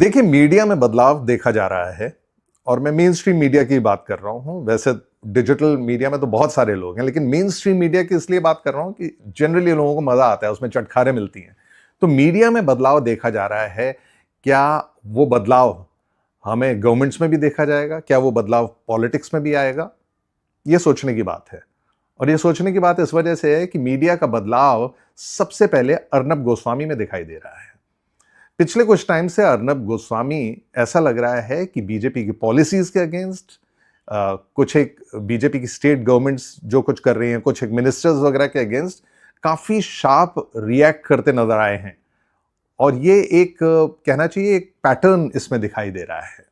देखिए, मीडिया में बदलाव देखा जा रहा है और मैं मेन स्ट्रीम मीडिया की बात कर रहा हूं। वैसे डिजिटल मीडिया में तो बहुत सारे लोग हैं, लेकिन मेन स्ट्रीम मीडिया की इसलिए बात कर रहा हूं कि जनरली लोगों को मजा आता है, उसमें चटखारे मिलती हैं। तो मीडिया में बदलाव देखा जा रहा है। क्या वो बदलाव हमें गवर्नमेंट्स में भी देखा जाएगा? क्या वो बदलाव पॉलिटिक्स में भी आएगा? ये सोचने की बात है। और ये सोचने की बात इस वजह से है कि मीडिया का बदलाव सबसे पहले अर्नब गोस्वामी में दिखाई दे रहा है। पिछले कुछ टाइम से अर्नब गोस्वामी ऐसा लग रहा है कि बीजेपी की पॉलिसीज के अगेंस्ट, कुछ एक बीजेपी की स्टेट गवर्नमेंट्स जो कुछ कर रही हैं, कुछ एक मिनिस्टर्स वगैरह के अगेंस्ट काफी शार्प रिएक्ट करते नजर आए हैं। और ये एक कहना चाहिए एक पैटर्न इसमें दिखाई दे रहा है।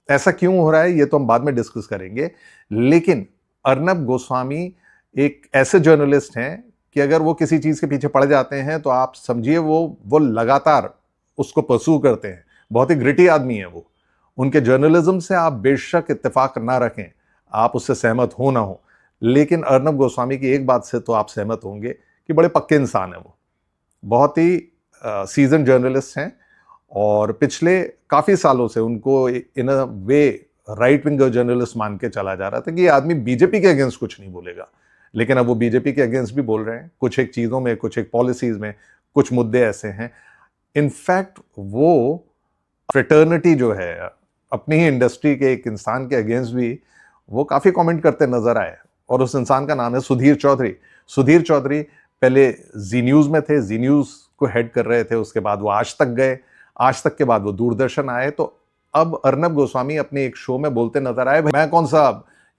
ऐसा क्यों हो रहा है ये तो हम बाद में डिस्कस करेंगे, लेकिन अर्नब गोस्वामी एक ऐसे जर्नलिस्ट हैं कि अगर वो किसी चीज के पीछे पड़ जाते हैं तो आप समझिए वो लगातार उसको परसू करते हैं। बहुत ही ग्रिटी आदमी है वो। उनके जर्नलिज्म से आप बेशक इत्तेफाक ना रखें, आप उससे सहमत हो ना हो, लेकिन अर्नब गोस्वामी की एक बात से तो आप सहमत होंगे कि बड़े पक्के इंसान है वो। बहुत ही सीजन जर्नलिस्ट हैं और पिछले काफी सालों से उनको इन अ वे राइट विंगर जर्नलिस्ट मान के चला जा रहा था कि ये आदमी बीजेपी के अगेंस्ट कुछ नहीं बोलेगा, लेकिन अब वो बीजेपी के अगेंस्ट भी बोल रहे हैं। कुछ एक चीजों में, कुछ एक पॉलिसीज में कुछ मुद्दे ऐसे हैं। इनफैक्ट वो फ्रेटर्निटी जो है, अपनी ही इंडस्ट्री के एक इंसान के अगेंस्ट भी वो काफी कमेंट करते नजर आए। और उस इंसान का नाम है सुधीर चौधरी। सुधीर चौधरी पहले जी न्यूज में थे, जी न्यूज को हेड कर रहे थे, उसके बाद वो आज तक गए, आज तक के बाद वो दूरदर्शन आए। तो अब अर्नब गोस्वामी अपने एक शो में बोलते नजर आए, मैं कौन सा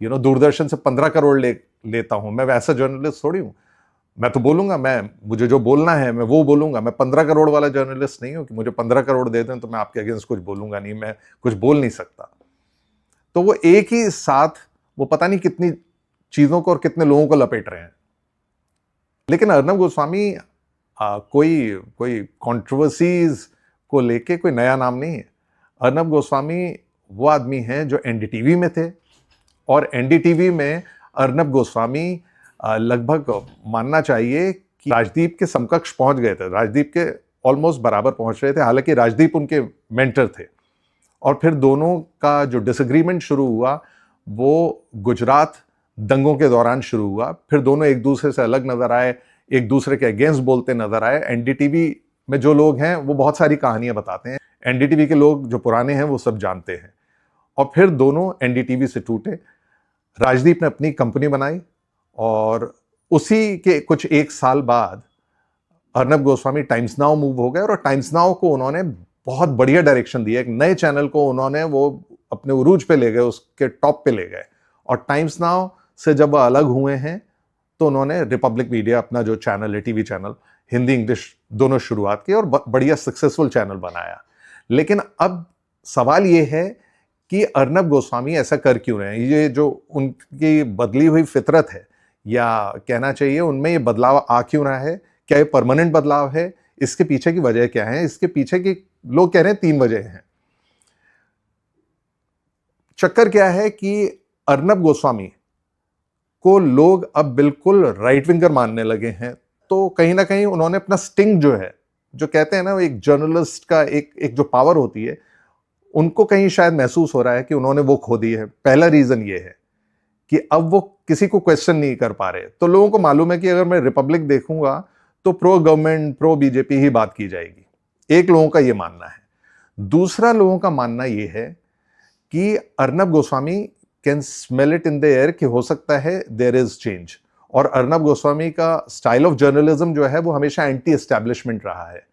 दूरदर्शन से 15 करोड़ लेता हूं, मैं वैसा जर्नलिस्ट थोड़ी हूं। मैं तो बोलूंगा, मुझे जो बोलना है मैं वो बोलूंगा। मैं 15 करोड़ वाला जर्नलिस्ट नहीं हूं कि मुझे 15 करोड़ दे दें तो मैं आपके अगेंस्ट कुछ बोलूंगा नहीं, मैं कुछ बोल नहीं सकता। तो वो एक ही साथ वो पता नहीं कितनी चीजों को और कितने लोगों को लपेट रहे हैं। लेकिन अर्नब गोस्वामी कोई कोई कंट्रोवर्सीज को लेके कोई नया नाम नहीं है। अर्नब गोस्वामी वो आदमी हैं जो एनडीटीवी में थे, और एनडीटीवी में अर्नब गोस्वामी लगभग मानना चाहिए कि राजदीप के समकक्ष पहुंच गए थे, राजदीप के ऑलमोस्ट बराबर पहुंच रहे थे। हालांकि राजदीप उनके मेंटर थे। और फिर दोनों का जो डिसएग्रीमेंट शुरू हुआ वो गुजरात दंगों के दौरान शुरू हुआ। फिर दोनों एक दूसरे से अलग नजर आए, एक दूसरे के अगेंस्ट बोलते नजर आए। एनडीटीवी में जो लोग हैं वो बहुत सारी कहानियां बताते हैं, एनडीटीवी के लोग जो पुराने हैं वो सब जानते हैं। और फिर दोनों एनडीटीवी से टूटे। राजदीप ने अपनी कंपनी बनाई और उसी के कुछ एक साल बाद Arnab Goswami times now move हो गए, और टाइम्स नाउ को उन्होंने बहुत बढ़िया डायरेक्शन दिया। एक नए चैनल को उन्होंने वो अपने उरूज पे ले गए, उसके टॉप पे ले गए। और टाइम्स नाउ से जब वह अलग हुए हैं तो उन्होंने रिपब्लिक मीडिया, अपना जो चैनल है, टीवी चैनल, हिंदी इंग्लिश दोनों शुरुआत की और बढ़िया सक्सेसफुल चैनल बनाया। लेकिन अब सवाल यह है कि अर्नब गोस्वामी ऐसा कर क्यों रहे हैं? ये जो उनकी बदली हुई फितरत है, या कहना चाहिए उनमें ये बदलाव आ क्यों रहा है? क्या ये परमानेंट बदलाव है? इसके पीछे की वजह क्या है? इसके पीछे की लोग कह रहे हैं 3 वजह हैं। चक्कर क्या है कि अर्नब गोस्वामी को लोग अब बिल्कुल राइट विंगर मानने लगे हैं। तो कहीं ना कहीं उन्होंने अपना स्टिंग जो है, जो कहते हैं ना एक जर्नलिस्ट का एक जो पावर होती है, उनको कहीं शायद महसूस हो रहा है कि उन्होंने वो खो दी है। पहला रीजन ये है कि अब वो किसी को क्वेश्चन नहीं कर पा रहे। तो लोगों को मालूम है कि अगर मैं रिपब्लिक देखूंगा तो प्रो गवर्नमेंट, प्रो बीजेपी ही बात की जाएगी। एक लोगों का ये मानना है। दूसरा लोगों का मानना ये है कि Arnab Goswami can smell it in the air कि हो सकता है देयर इज चेंज। और अर्नब गोस्वामी का स्टाइल ऑफ जर्नलिज्म जो है वो हमेशा एंटी एस्टैब्लिशमेंट रहा है।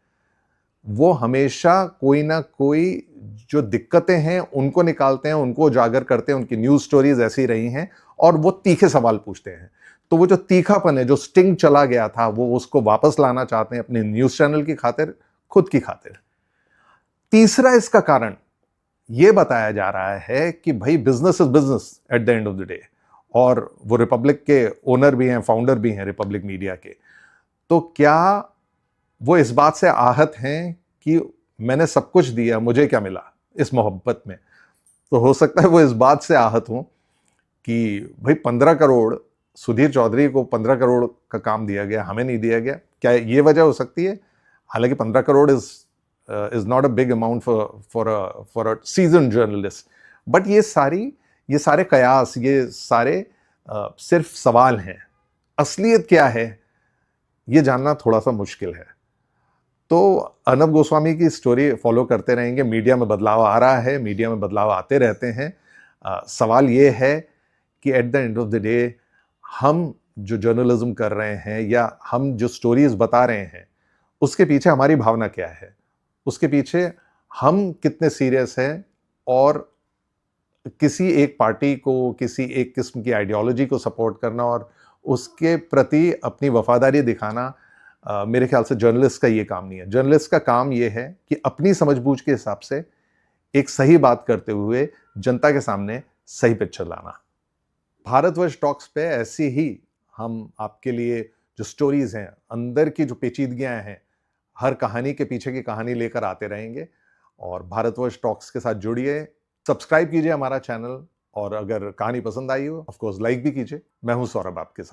वो हमेशा कोई ना कोई जो दिक्कतें हैं उनको निकालते हैं, उनको उजागर करते हैं। उनकी न्यूज स्टोरीज ऐसी रही हैं और वो तीखे सवाल पूछते हैं। तो वो जो तीखापन है, जो स्टिंग चला गया था, वो उसको वापस लाना चाहते हैं अपने न्यूज चैनल की खातिर, खुद की खातिर। तीसरा इसका कारण यह बताया जा रहा है कि भाई business is business at the end of the day. और वो रिपब्लिक के ओनर भी हैं, फाउंडर भी हैं रिपब्लिक मीडिया के। तो क्या वो इस बात से आहत हैं कि मैंने सब कुछ दिया, मुझे क्या मिला इस मोहब्बत में? तो हो सकता है वो इस बात से आहत हों कि भाई 15 करोड़, सुधीर चौधरी को 15 करोड़ का काम दिया गया, हमें नहीं दिया गया। क्या ये वजह हो सकती है? हालांकि 15 crore is is not a big amount for a season journalist, but ये सारे कयास, ये सारे सिर्फ सवाल हैं। असलियत क्या है ये जानना थोड़ा सा मुश्किल है। तो अर्नब गोस्वामी की स्टोरी फॉलो करते रहेंगे। मीडिया में बदलाव आ रहा है, मीडिया में बदलाव आते रहते हैं। सवाल ये है कि at the end of the day हम जो जर्नलिज्म कर रहे हैं या हम जो स्टोरीज बता रहे हैं उसके पीछे हमारी भावना क्या है, उसके पीछे हम कितने सीरियस हैं, और किसी एक पार्टी को, किसी एक किस्म की आइडियोलॉजी को सपोर्ट करना और उसके प्रति अपनी वफादारी दिखाना मेरे ख्याल से जर्नलिस्ट का ये काम नहीं है। जर्नलिस्ट का काम ये है कि अपनी समझबूझ के हिसाब से एक सही बात करते हुए जनता के सामने सही पिक्चर लाना। भारतवर्ष टॉक्स पे ऐसी ही हम आपके लिए जो स्टोरीज हैं, अंदर की जो पेचीदगियां हैं, हर कहानी के पीछे की कहानी लेकर आते रहेंगे। और भारतवर्ष टॉक्स के साथ जुड़िए, सब्सक्राइब कीजिए हमारा चैनल, और अगर कहानी पसंद आई हो ऑफ कोर्स लाइक भी कीजिए। मैं हूं सौरभ आपके साथ।